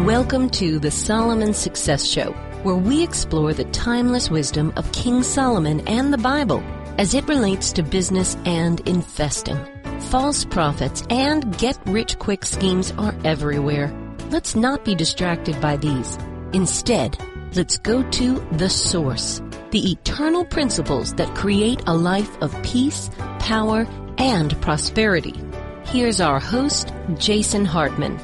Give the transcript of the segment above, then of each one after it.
Welcome to the Solomon Success Show, where we explore the timeless wisdom of King Solomon and the Bible as it relates to business and investing. False prophets and get-rich-quick schemes are everywhere. Let's not be distracted by these. Instead, let's go to the source, the eternal principles that create a life of peace, power, and prosperity. Here's our host, Jason Hartman.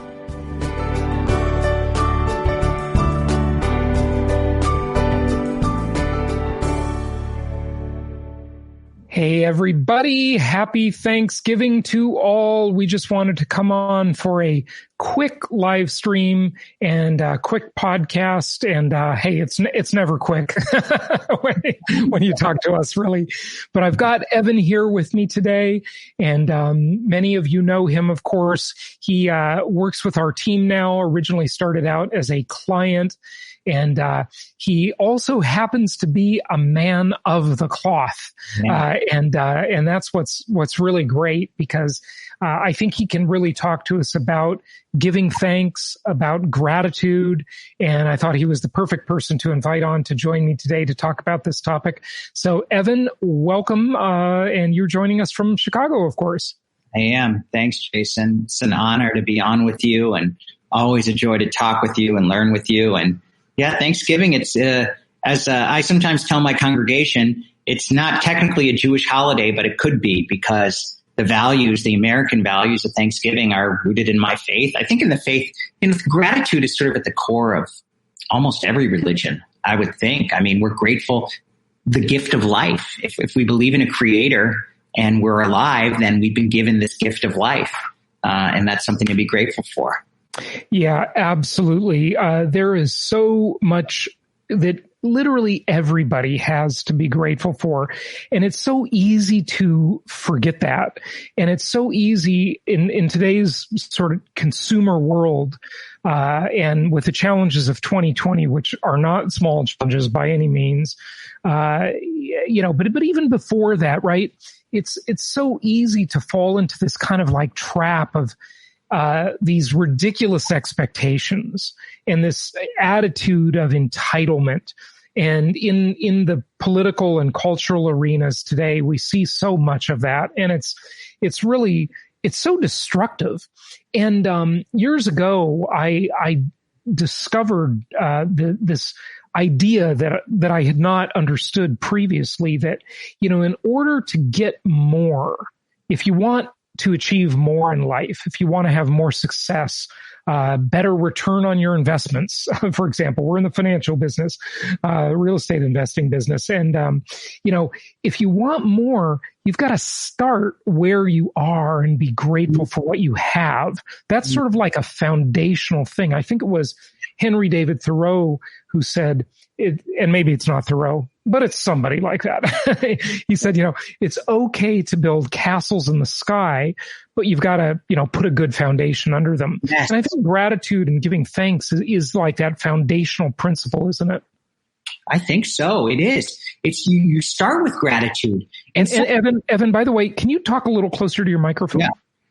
Hey, everybody. Happy Thanksgiving to all. We just wanted to come on for a quick live stream and a quick podcast. And hey, it's never quick when you talk to us, really. But I've got Evan here with me today. And many of you know him, of course. He works with our team now, originally started out as a client. And he also happens to be a man of the cloth, and that's what's really great, because I think he can really talk to us about giving thanks, about gratitude, and I thought he was the perfect person to invite on to join me today to talk about this topic. So, Evan, welcome, and you're joining us from Chicago, of course. I am. Thanks, Jason. It's an honor to be on with you, and always a joy to talk with you and learn with you. And yeah, Thanksgiving, it's, as I sometimes tell my congregation, it's not technically a Jewish holiday, but it could be, because the values, the American values of Thanksgiving are rooted in my faith. I think in the faith, gratitude is sort of at the core of almost every religion, I would think. I mean, we're grateful, the gift of life. If we believe in a creator and we're alive, then we've been given this gift of life. And that's something to be grateful for. Yeah, absolutely. There is so much that literally everybody has to be grateful for. And it's so easy to forget that. And it's so easy in today's sort of consumer world, and with the challenges of 2020, which are not small challenges by any means, but even before that, right? It's so easy to fall into this kind of like trap of these ridiculous expectations and this attitude of entitlement. And in the political and cultural arenas today, we see so much of that. And it's so destructive. And years ago, I discovered this idea that I had not understood previously, that, in order to get more, if you want to achieve more in life, if you want to have more success, better return on your investments. For example, we're in the financial business, real estate investing business. And, if you want more, you've got to start where you are and be grateful for what you have. That's sort of like a foundational thing. I think it was Henry David Thoreau who said it, and maybe it's not Thoreau, but it's somebody like that. He said, it's okay to build castles in the sky, but you've got to, put a good foundation under them. Yes. And I think gratitude and giving thanks is like that foundational principle, isn't it? I think so. It is. It's you start with gratitude. And Evan, by the way, can you talk a little closer to your microphone?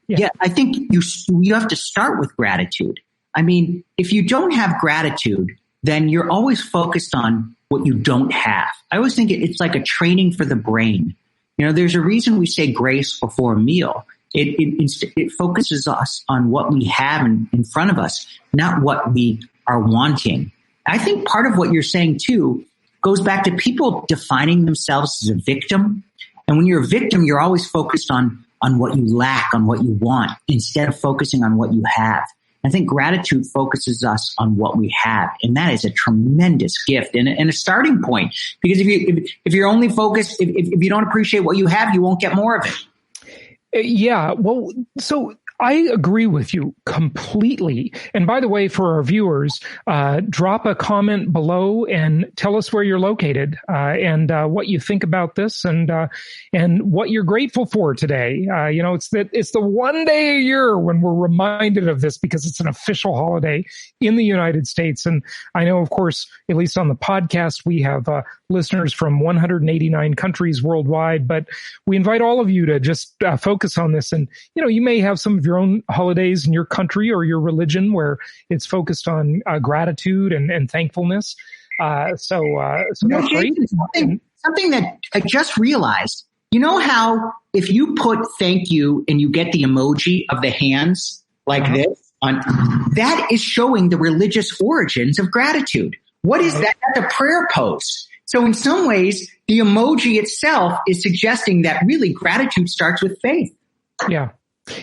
Yeah. I think you have to start with gratitude. I mean, if you don't have gratitude, then you're always focused on what you don't have. I always think it's like a training for the brain. There's a reason we say grace before a meal. It focuses us on what we have in front of us, not what we are wanting. I think part of what you're saying too goes back to people defining themselves as a victim. And when you're a victim, you're always focused on what you lack, on what you want, instead of focusing on what you have. I think gratitude focuses us on what we have, and that is a tremendous gift and a starting point. Because if you're only focused, if you don't appreciate what you have, you won't get more of it. Yeah, well, so I agree with you completely. And by the way, for our viewers, drop a comment below and tell us where you're located, and what you think about this, and what you're grateful for today. It's the one day a year when we're reminded of this, because it's an official holiday in the United States. And I know, of course, at least on the podcast, we have listeners from 189 countries worldwide, but we invite all of you to just focus on this. And, you may have some of your own holidays in your country or your religion where it's focused on gratitude and thankfulness. So that's great. Something that I just realized, you know how if you put thank you and you get the emoji of the hands like this, that is showing the religious origins of gratitude. What is that? That's a prayer pose. So in some ways, the emoji itself is suggesting that really gratitude starts with faith. Yeah.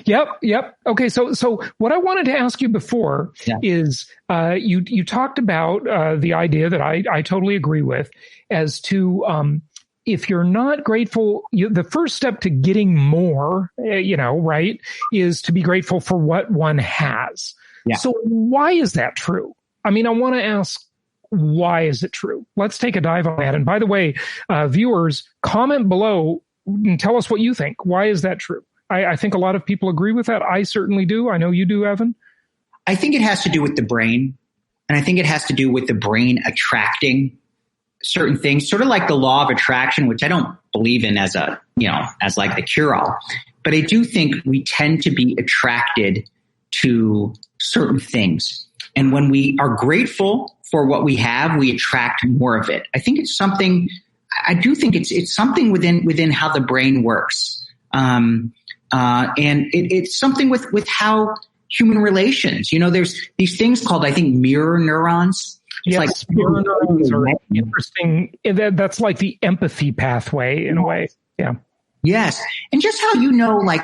Yep. Okay. So what I wanted to ask you before is, you talked about, the idea that I totally agree with as to, if you're not grateful, the first step to getting more, right, is to be grateful for what one has. Yeah. So why is that true? I mean, I want to ask, why is it true? Let's take a dive on that. And by the way, viewers, comment below and tell us what you think. Why is that true? I think a lot of people agree with that. I certainly do. I know you do, Evan. I think it has to do with the brain. And I think it has to do with the brain attracting certain things, sort of like the law of attraction, which I don't believe in as as like the cure-all. But I do think we tend to be attracted to certain things. And when we are grateful for what we have, we attract more of it. I think it's something, I do think it's something within how the brain works. And it's something with how human relations, there's these things called, I think, mirror neurons. It's like mirror neurons are interesting. That's like the empathy pathway in a way. Yeah. Yes. And just how, like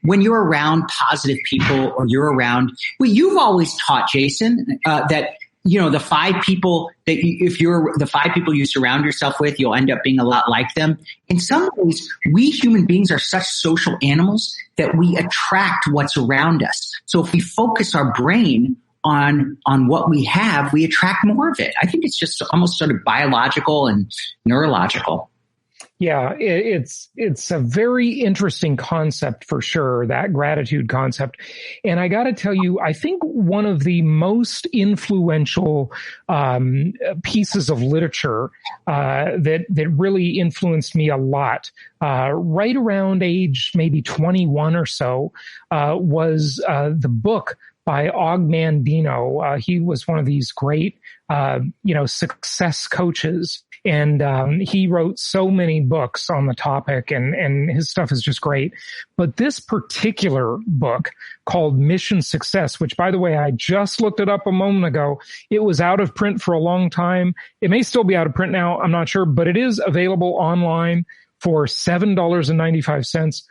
when you're around positive people or you're around, you've always taught, Jason, that, the five people if you're the five people you surround yourself with, you'll end up being a lot like them. In some ways, we human beings are such social animals that we attract what's around us. So if we focus our brain on what we have, we attract more of it. I think it's just almost sort of biological and neurological. Yeah, it's a very interesting concept for sure, that gratitude concept. And I got to tell you, I think one of the most influential pieces of literature that really influenced me a lot, right around age maybe 21 or so, was the book by Og Mandino. He was one of these great, success coaches. And he wrote so many books on the topic, and his stuff is just great. But this particular book called Mission Success, which, by the way, I just looked it up a moment ago. It was out of print for a long time. It may still be out of print now. I'm not sure, but it is available online for $7.95.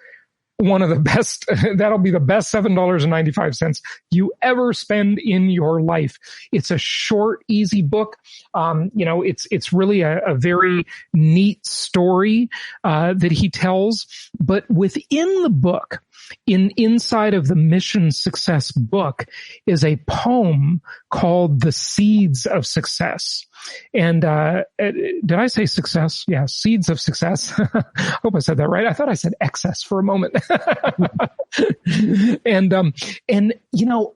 One of the best, that'll be the best $7.95 you ever spend in your life. It's a short, easy book. It's really a very neat story, that he tells, but within the book, inside of the Mission Success book is a poem called The Seeds of Success. And did I say success? Yeah, Seeds of Success. Hope I said that right. I thought I said excess for a moment. And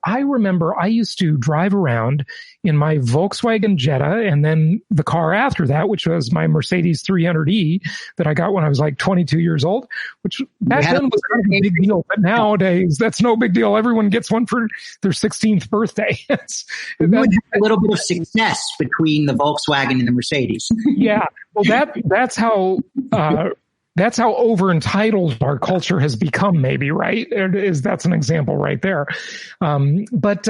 I remember I used to drive around in my Volkswagen Jetta, and then the car after that, which was my Mercedes 300E that I got when I was like 22 years old, which back then was kind of a big deal. But nowadays, that's no big deal. Everyone gets one for their 16th birthday. That's a little bit of success between the Volkswagen and the Mercedes. Yeah. Well, that's how over entitled our culture has become, maybe, right? That's an example right there. But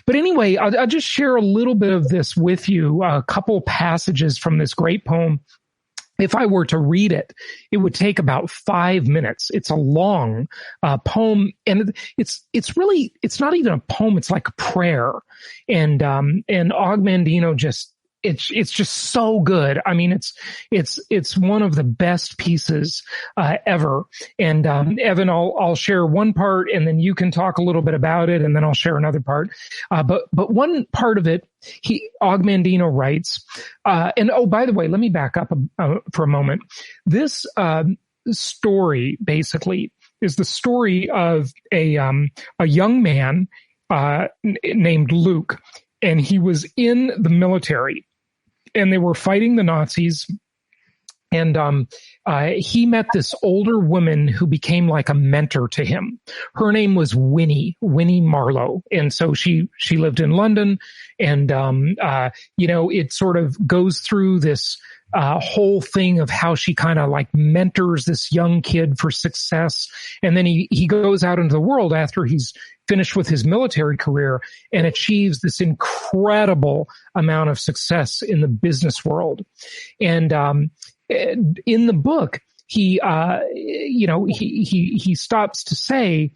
anyway, I'll just share a little bit of this with you, a couple passages from this great poem. If I were to read it, it would take about 5 minutes. It's a long poem, and it's not even a poem. It's like a prayer. And Og Mandino it's just so good. I mean, it's one of the best pieces ever. And Evan, I'll share one part, and then you can talk a little bit about it, and then I'll share another part. But one part of it, Og Mandino writes, and oh, by the way, let me back up for a moment. This story basically is the story of a young man named Luke, and he was in the military. And they were fighting the Nazis, And he met this older woman who became like a mentor to him. Her name was Winnie Marlowe. And so she lived in London. And, it sort of goes through this whole thing of how she kind of like mentors this young kid for success. And then he goes out into the world after he's finished with his military career and achieves this incredible amount of success in the business world. And in the book, he stops to say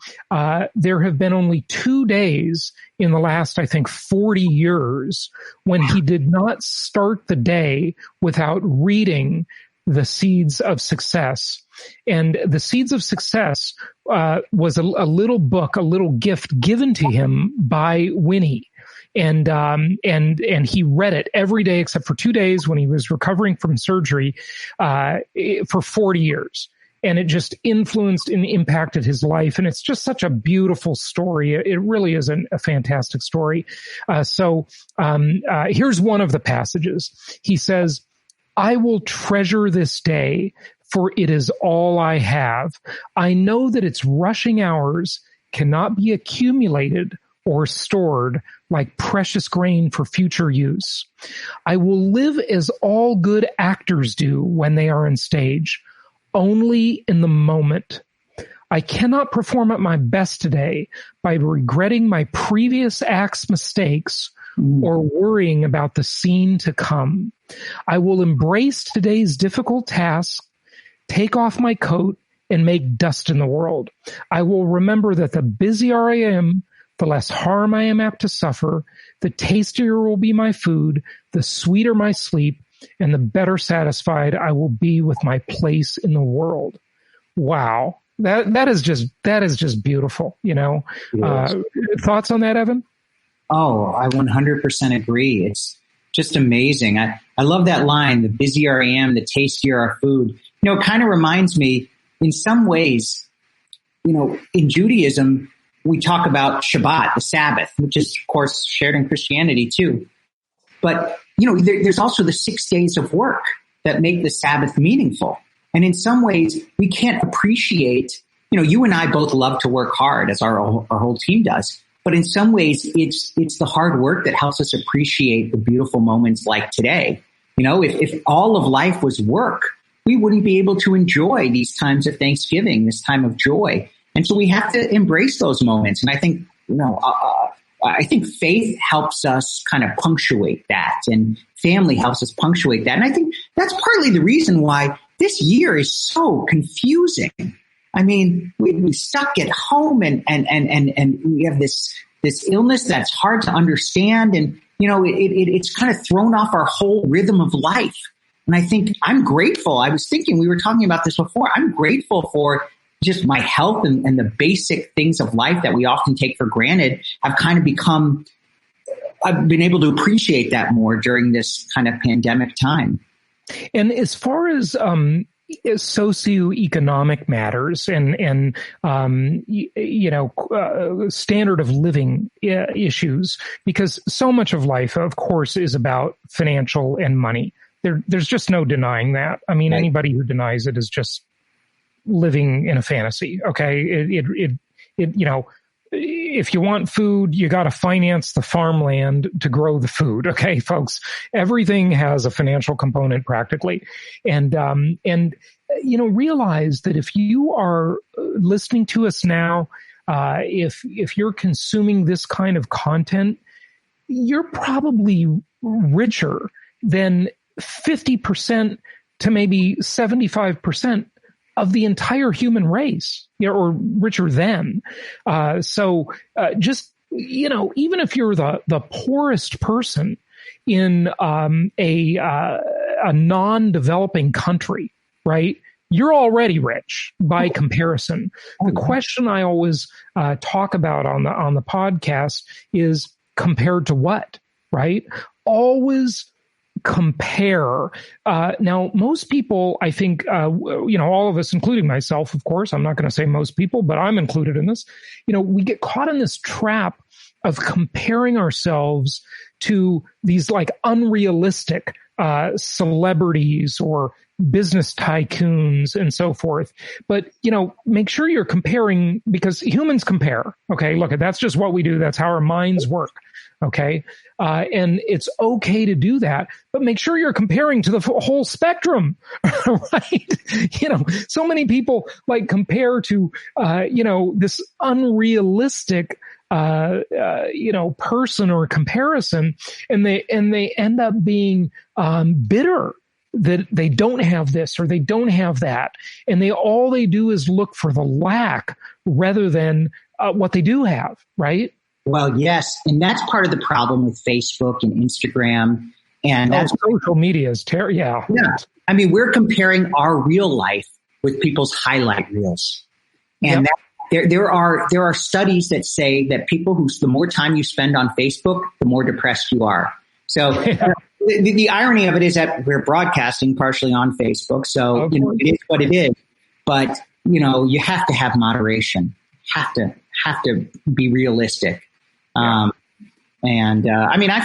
there have been only 2 days in the last, I think, 40 years when he did not start the day without reading The Seeds of Success. And The Seeds of Success was a little book, a little gift given to him by Winnie. And he read it every day except for 2 days when he was recovering from surgery, for 40 years. And it just influenced and impacted his life. And it's just such a beautiful story. It really is a fantastic story. So here's one of the passages. He says, "I will treasure this day, for it is all I have. I know that its rushing hours cannot be accumulated or stored like precious grain for future use. I will live as all good actors do when they are on stage, only in the moment. I cannot perform at my best today by regretting my previous act's mistakes or worrying about the scene to come. I will embrace today's difficult task, take off my coat, and make dust in the world. I will remember that the busier I am, the less harm I am apt to suffer, the tastier will be my food, the sweeter my sleep, and the better satisfied I will be with my place in the world." Wow. That is just beautiful, Thoughts on that, Evan? Oh, I 100% agree. It's just amazing. I love that line, "The busier I am, the tastier our food." It kind of reminds me in some ways, in Judaism, we talk about Shabbat, the Sabbath, which is, of course, shared in Christianity too. But, there's also the 6 days of work that make the Sabbath meaningful. And in some ways, we can't appreciate, you and I both love to work hard, as our whole team does. But in some ways, it's the hard work that helps us appreciate the beautiful moments like today. If all of life was work, we wouldn't be able to enjoy these times of Thanksgiving, this time of joy. And so we have to embrace those moments. And I think, I think faith helps us kind of punctuate that, and family helps us punctuate that. And I think that's partly the reason why this year is so confusing. I mean, we stuck at home and we have this illness that's hard to understand. And, it's kind of thrown off our whole rhythm of life. And I think I'm grateful. I was thinking, we were talking about this before. I'm grateful for just my health and the basic things of life that we often take for granted have kind of become, I've been able to appreciate that more during this kind of pandemic time. And as far as socioeconomic matters and standard of living issues, because so much of life, of course, is about financial and money. There's just no denying that. I mean, right. Anybody who denies it is just living in a fantasy. Okay. If you want food, you got to finance the farmland to grow the food. Okay, folks, everything has a financial component practically. And realize that if you are listening to us now, if you're consuming this kind of content, you're probably richer than 50% to maybe 75% of the entire human race, or richer than. So just, even if you're the poorest person in a non-developing country, right? You're already rich by comparison. The question I always talk about on the podcast is compared to what, right? Always compare. Now, most people, I think, all of us, including myself, of course, I'm not going to say most people, but I'm included in this. We get caught in this trap of comparing ourselves to these like unrealistic celebrities or business tycoons and so forth. But, make sure you're comparing, because humans compare. Okay. Look, that's just what we do. That's how our minds work. Okay. And it's okay to do that, but make sure you're comparing to the whole spectrum, right? So many people compare to, this unrealistic, person or comparison, and they end up being, bitter that they don't have this or they don't have that. And all they do is look for the lack rather than what they do have, right? Well, yes. And that's part of the problem with Facebook and Instagram. And that's social media is terrible. Yeah. I mean, we're comparing our real life with people's highlight reels. And there are studies that say that the more time you spend on Facebook, the more depressed you are. So the irony of it is that we're broadcasting partially on Facebook. So, it is what it is. But, you have to have moderation, have to be realistic. I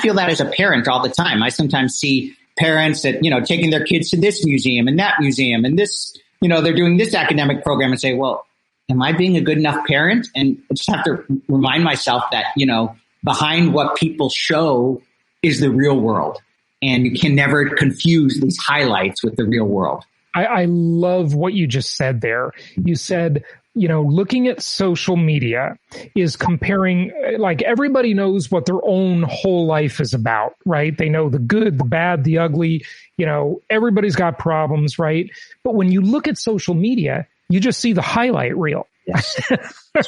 feel that as a parent all the time. I sometimes see parents that, taking their kids to this museum and that museum and this, they're doing this academic program and say, well, am I being a good enough parent? And I just have to remind myself that, behind what people show is the real world. And you can never confuse these highlights with the real world. I love what you just said there. You said, looking at social media is comparing, everybody knows what their own whole life is about, right? They know the good, the bad, the ugly, everybody's got problems, right? But when you look at social media, you just see the highlight reel. Yes.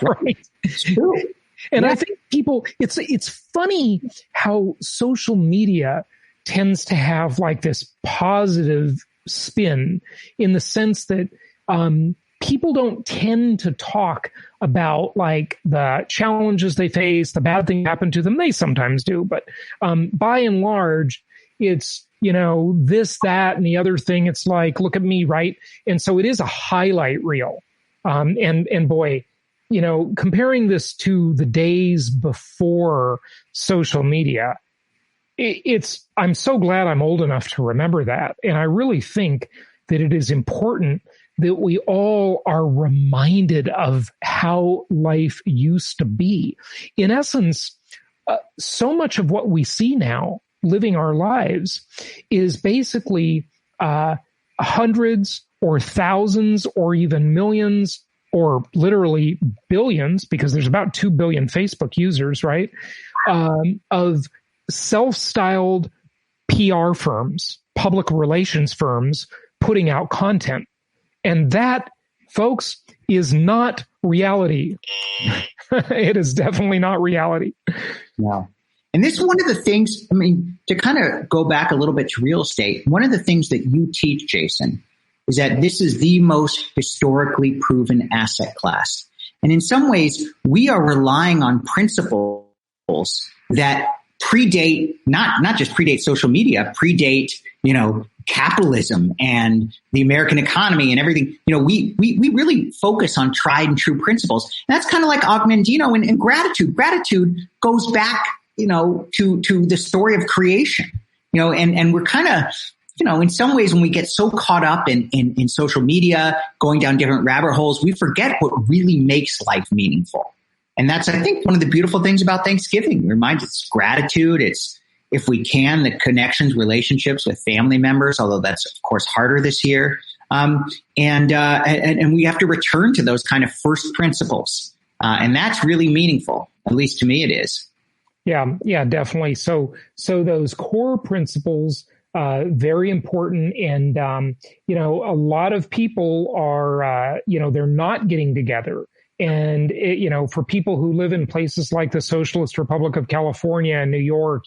Right. It's true. And I think people, it's funny how social media tends to have this positive spin, in the sense that, people don't tend to talk about the challenges they face, the bad thing happened to them. They sometimes do, but, by and large, it's, this, that, and the other thing. It's look at me, right? And so it is a highlight reel. And boy, comparing this to the days before social media, I'm so glad I'm old enough to remember that. And I really think that it is important that we all are reminded of how life used to be. In essence, so much of what we see now, living our lives, is basically hundreds or thousands or even millions or literally billions, because there's about 2 billion Facebook users, right? Of self-styled PR firms, public relations firms, putting out content. And that, folks, is not reality. It is definitely not reality. No. And this is one of the things, to kind of go back a little bit to real estate, one of the things that you teach, Jason, is that this is the most historically proven asset class. And in some ways, we are relying on principles that predate, not just predate social media, predate, capitalism and the American economy and everything. We really focus on tried and true principles. And that's kind of like Augmendino and gratitude. Gratitude goes back, to the story of creation, and we're kind of, in some ways, when we get so caught up in social media, going down different rabbit holes, we forget what really makes life meaningful. And that's, I think, one of the beautiful things about Thanksgiving. It reminds us gratitude. It's, if we can, the connections, relationships with family members, although that's, of course, harder this year. And we have to return to those kind of first principles. And that's really meaningful. At least to me, it is. Yeah, definitely. So those core principles, very important. And, a lot of people are, they're not getting together. And, for people who live in places like the Socialist Republic of California and New York,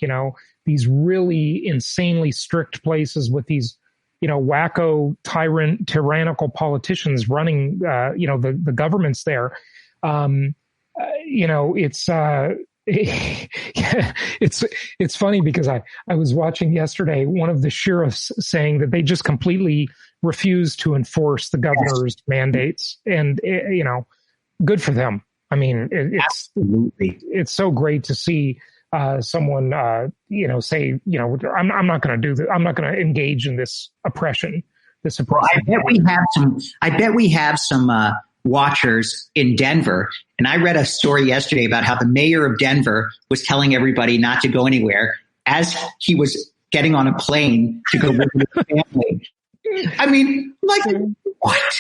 these really insanely strict places with these, wacko, tyrannical politicians running, the governments there. It's funny because I was watching yesterday one of the sheriffs saying that they just completely refuse to enforce the governor's mandates, and good for them. It's so great to see someone say, I'm not going to do this. I'm not going to engage in this oppression. the Supreme. Well, I bet we have some watchers in Denver. And I read a story yesterday about how the mayor of Denver was telling everybody not to go anywhere as he was getting on a plane to go visit his family. I mean, like, what?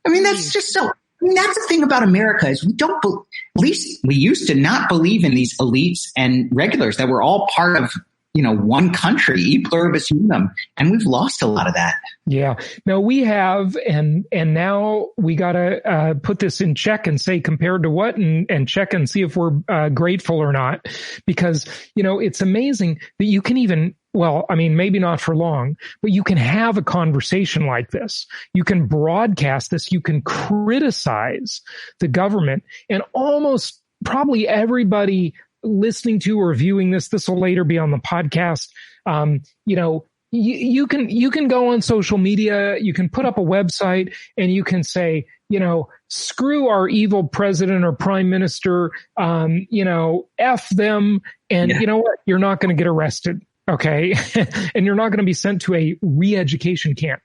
I mean, that's just so. I mean, that's the thing about America is we don't. At least we used to not believe in these elites and regulars that were all part of, one country, e pluribus unum, and we've lost a lot of that. Yeah, no, we have, and now we got to put this in check and say compared to what, and check and see if we're grateful or not, because it's amazing that you can even. Well, I mean, maybe not for long, but you can have a conversation like this. You can broadcast this. You can criticize the government, and almost probably everybody listening to or viewing this will later be on the podcast. You can go on social media, you can put up a website, and you can say, screw our evil president or prime minister, F them. And you know what? You're not going to get arrested. Okay. And you're not going to be sent to a re-education camp.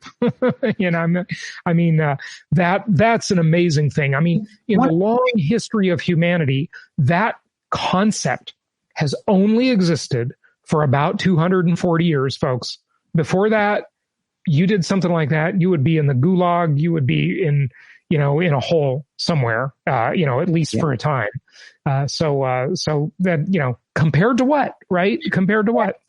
That's an amazing thing. I mean, in the long history of humanity, that concept has only existed for about 240 years, folks. Before that, you did something like that, you would be in the gulag, you would be in a hole somewhere, at least for a time. So that, compared to what, right? Compared to what?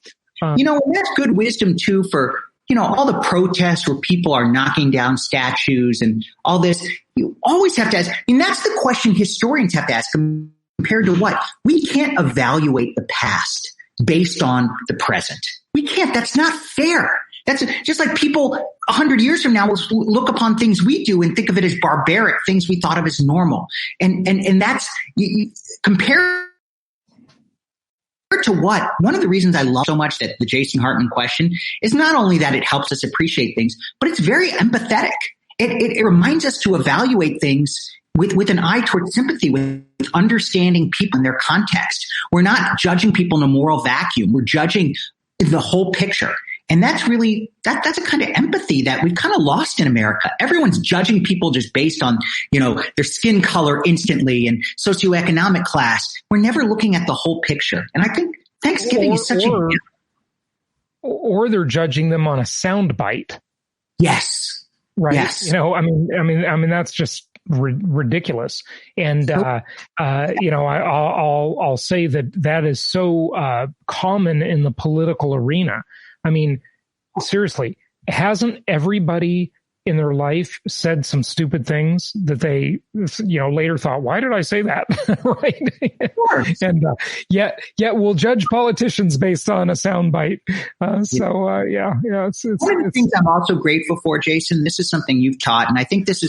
And that's good wisdom too for, all the protests where people are knocking down statues and all this. You always have to ask, that's the question historians have to ask, compared to what? We can't evaluate the past based on the present. We can't. That's not fair. That's just like people 100 years from now will look upon things we do and think of it as barbaric, things we thought of as normal. And that's compared to what? One of the reasons I love so much that the Jason Hartman question is not only that it helps us appreciate things, but it's very empathetic. It reminds us to evaluate things with an eye towards sympathy, with understanding people in their context. We're not judging people in a moral vacuum. We're judging the whole picture. And that's really, that's a kind of empathy that we've kind of lost in America. Everyone's judging people just based on, their skin color instantly and socioeconomic class. We're never looking at the whole picture. And I think Thanksgiving is such or they're judging them on a soundbite. Yes. Right. Yes. I mean, that's just ridiculous. And, I'll say that is so, common in the political arena. I mean, seriously, hasn't everybody in their life said some stupid things that they, later thought, why did I say that? Right. And, yet we'll judge politicians based on a soundbite. It's one of the things I'm also grateful for, Jason, this is something you've taught. And I think this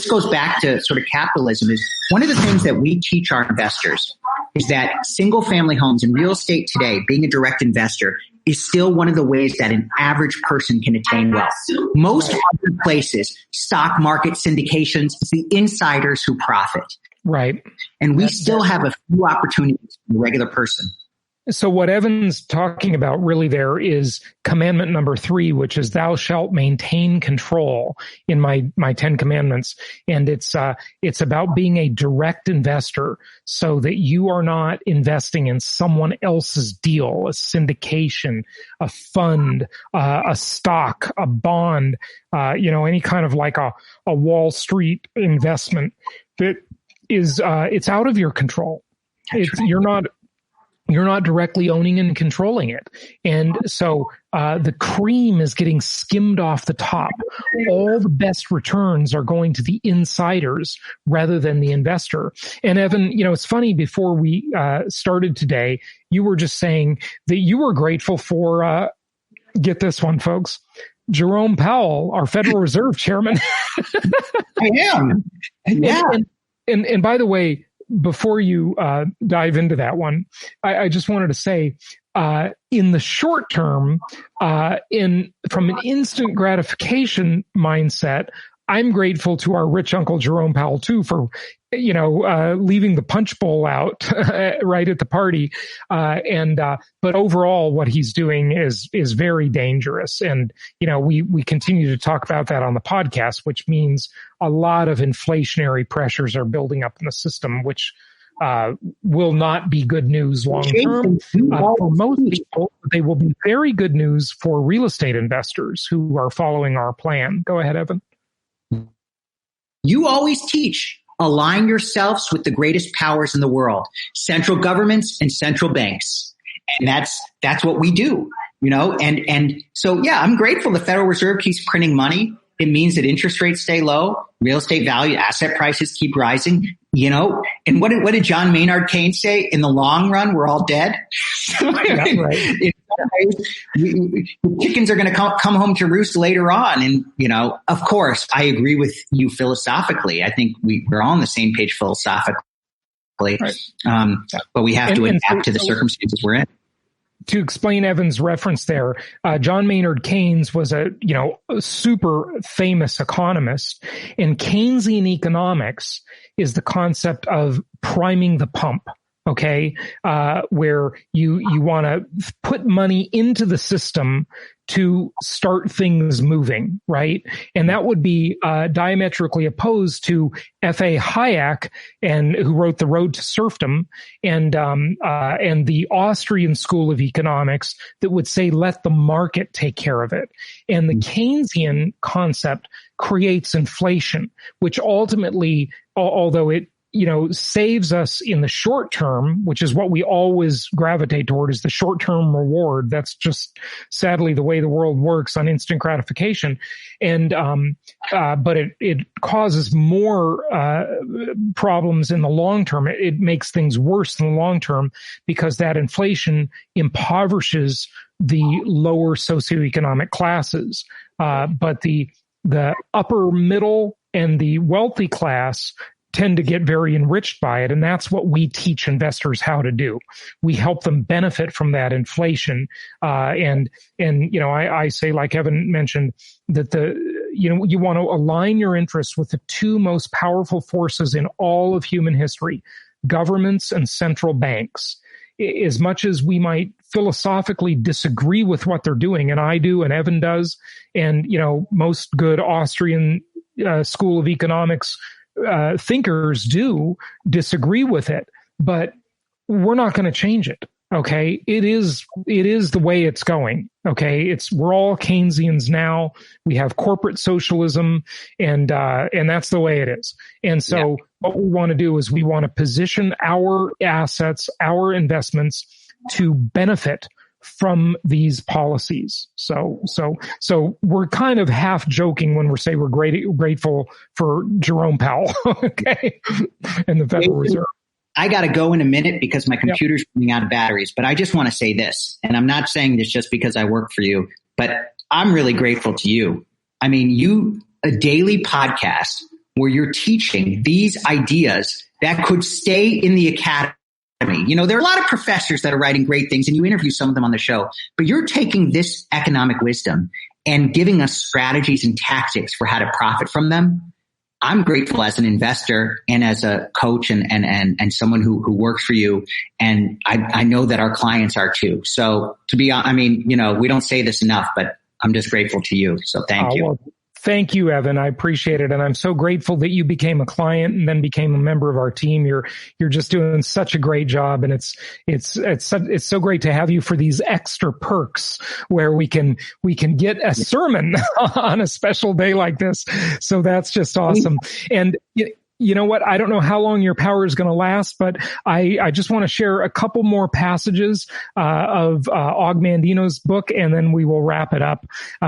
goes back to sort of capitalism is one of the things that we teach our investors is that single family homes and real estate today, being a direct investor, is still one of the ways that an average person can attain wealth. Most other places, stock market syndications, it's the insiders who profit. Right. And we still have a few opportunities for the regular person. So what Evan's talking about really there is commandment number 3, which is thou shalt maintain control in my 10 commandments. And it's about being a direct investor so that you are not investing in someone else's deal, a syndication, a fund, a stock, a bond, any kind of like a Wall Street investment that is, it's out of your control. You're not directly owning and controlling it. And so the cream is getting skimmed off the top. All the best returns are going to the insiders rather than the investor. And Evan, it's funny, before we started today, you were just saying that you were grateful for, get this one, folks, Jerome Powell, our Federal Reserve Chairman. I am. Yeah. And by the way, before you dive into that one, I just wanted to say, in the short term, from an instant gratification mindset, I'm grateful to our rich Uncle Jerome Powell too for leaving the punch bowl out right at the party. But overall, what he's doing is very dangerous. And, we continue to talk about that on the podcast, which means a lot of inflationary pressures are building up in the system, which will not be good news long term. For most people, they will be very good news for real estate investors who are following our plan. Go ahead, Evan. You always teach, align yourselves with the greatest powers in the world, central governments and central banks. And that's what we do, and so, yeah, I'm grateful the Federal Reserve keeps printing money. It means that interest rates stay low, real estate value, asset prices keep rising, and what did John Maynard Keynes say? In the long run, we're all dead. Yeah, right. The chickens are going to come home to roost later on. And, of course, I agree with you philosophically. I think we're all on the same page philosophically, right. But we have to adapt to the circumstances we're in. To explain Evan's reference there, John Maynard Keynes was a super famous economist, and Keynesian economics is the concept of priming the pump. Okay, where you want to put money into the system to start things moving, right? And that would be diametrically opposed to F.A. Hayek, who wrote The Road to Serfdom, and the Austrian School of Economics that would say let the market take care of it. And the Keynesian concept creates inflation, which ultimately, although it saves us in the short term, which is what we always gravitate toward, is the short-term reward. That's just sadly the way the world works on instant gratification. And, but it causes more, problems in the long term. It makes things worse in the long term because that inflation impoverishes the lower socioeconomic classes. But the upper middle and the wealthy class tend to get very enriched by it. And that's what we teach investors how to do. We help them benefit from that inflation. I say, like Evan mentioned, that you want to align your interests with the two most powerful forces in all of human history, governments and central banks. As much as we might philosophically disagree with what they're doing, and I do, and Evan does, and, most good Austrian School of Economics thinkers do disagree with it, but we're not going to change it. Okay. It is the way it's going. Okay. We're all Keynesians now. We have corporate socialism and that's the way it is. And so what we want to do is we want to position our assets, our investments to benefit from these policies. So we're kind of half joking when we say we're grateful for Jerome Powell, okay, and the Federal Reserve. I got to go in a minute because my computer's running out of batteries, but I just want to say this, and I'm not saying this just because I work for you, but I'm really grateful to you. I mean, a daily podcast where you're teaching these ideas that could stay in the academy. There are a lot of professors that are writing great things, and you interview some of them on the show, but you're taking this economic wisdom and giving us strategies and tactics for how to profit from them. I'm grateful as an investor and as a coach and someone who works for you. And I know that our clients are too. So we don't say this enough, but I'm just grateful to you. So thank you. Well, thank you, Evan. I appreciate it. And I'm so grateful that you became a client and then became a member of our team. You're just doing such a great job. And it's so great to have you for these extra perks where we can get a sermon on a special day like this. So that's just awesome. And you know what? I don't know how long your power is going to last, but I just want to share a couple more passages of Og Mandino's book, and then we will wrap it up.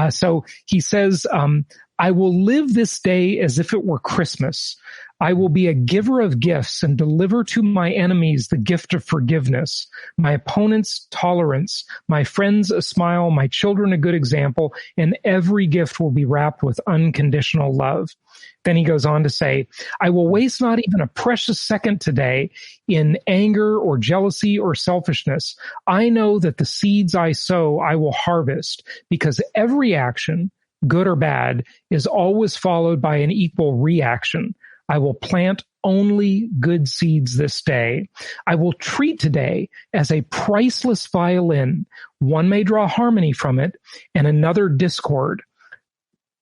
So he says, I will live this day as if it were Christmas. I will be a giver of gifts and deliver to my enemies the gift of forgiveness, my opponents tolerance, my friends a smile, my children a good example, and every gift will be wrapped with unconditional love. Then he goes on to say, I will waste not even a precious second today in anger or jealousy or selfishness. I know that the seeds I sow, I will harvest, because every action, good or bad, is always followed by an equal reaction. I will plant only good seeds this day. I will treat today as a priceless violin. One may draw harmony from it and another discord,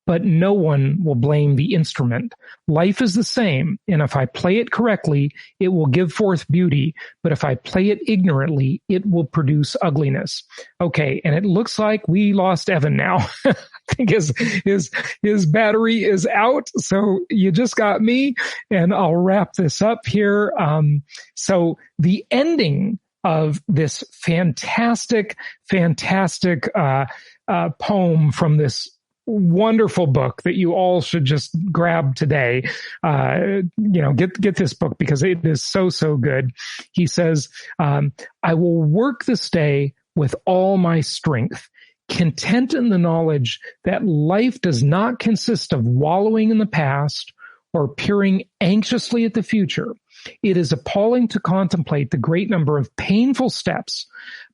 but no one will blame the instrument. Life is the same, and if I play it correctly, it will give forth beauty, but if I play it ignorantly, it will produce ugliness. Okay, and it looks like we lost Evan now. I think his battery is out, so you just got me, and I'll wrap this up here. So the ending of this fantastic poem from this wonderful book that you all should just grab today. Get this book because it is so good. He says, I will work this day with all my strength, content in the knowledge that life does not consist of wallowing in the past or peering anxiously at the future. It is appalling to contemplate the great number of painful steps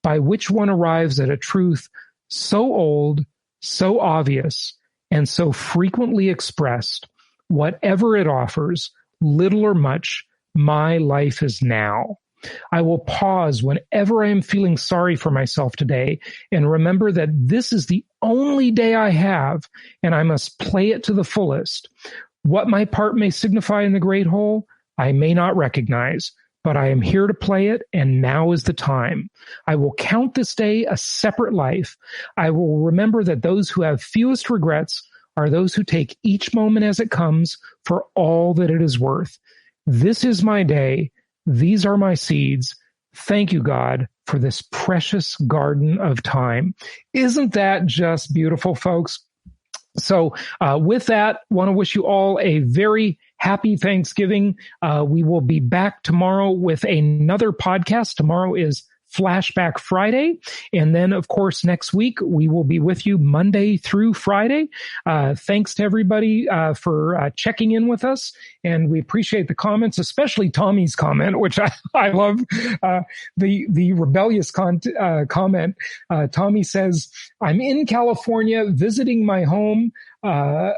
by which one arrives at a truth so old, so obvious, and so frequently expressed. Whatever it offers, little or much, my life is now. I will pause whenever I am feeling sorry for myself today and remember that this is the only day I have, and I must play it to the fullest. What my part may signify in the great whole, I may not recognize, but I am here to play it, and now is the time. I will count this day a separate life. I will remember that those who have fewest regrets are those who take each moment as it comes for all that it is worth. This is my day. These are my seeds. Thank you, God, for this precious garden of time. Isn't that just beautiful, folks? So with that, want to wish you all a very happy Thanksgiving. We will be back tomorrow with another podcast. Tomorrow is Flashback Friday. And then, of course, next week, we will be with you Monday through Friday. Thanks to everybody for checking in with us. And we appreciate the comments, especially Tommy's comment, which I love. The rebellious comment. Tommy says, I'm in California visiting my home. Our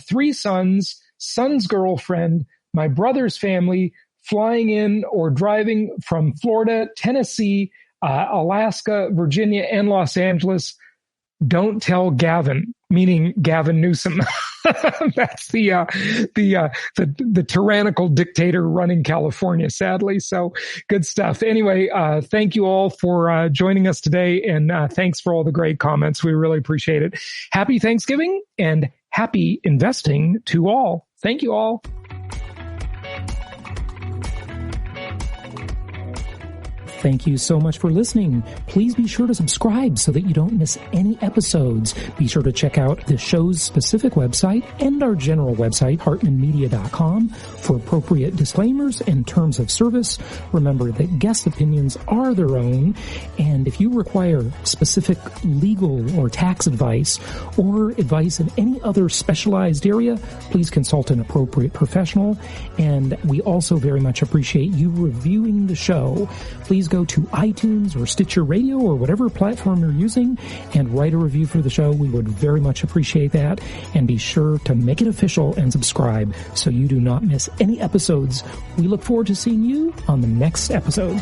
three sons, son's girlfriend, my brother's family, flying in or driving from Florida, Tennessee, Alaska, Virginia, and Los Angeles. Don't tell Gavin, meaning Gavin Newsom. That's the tyrannical dictator running California, sadly. So good stuff. Anyway, thank you all for joining us today, and thanks for all the great comments. We really appreciate it. Happy Thanksgiving and happy investing to all. Thank you all. Thank you so much for listening. Please be sure to subscribe so that you don't miss any episodes. Be sure to check out the show's specific website and our general website, hartmanmedia.com, for appropriate disclaimers and terms of service. Remember that guest opinions are their own, and if you require specific legal or tax advice or advice in any other specialized area, please consult an appropriate professional. And we also very much appreciate you reviewing the show. Please go to iTunes or Stitcher Radio or whatever platform you're using and write a review for the show. We would very much appreciate that. And be sure to make it official and subscribe so you do not miss any episodes. We look forward to seeing you on the next episode.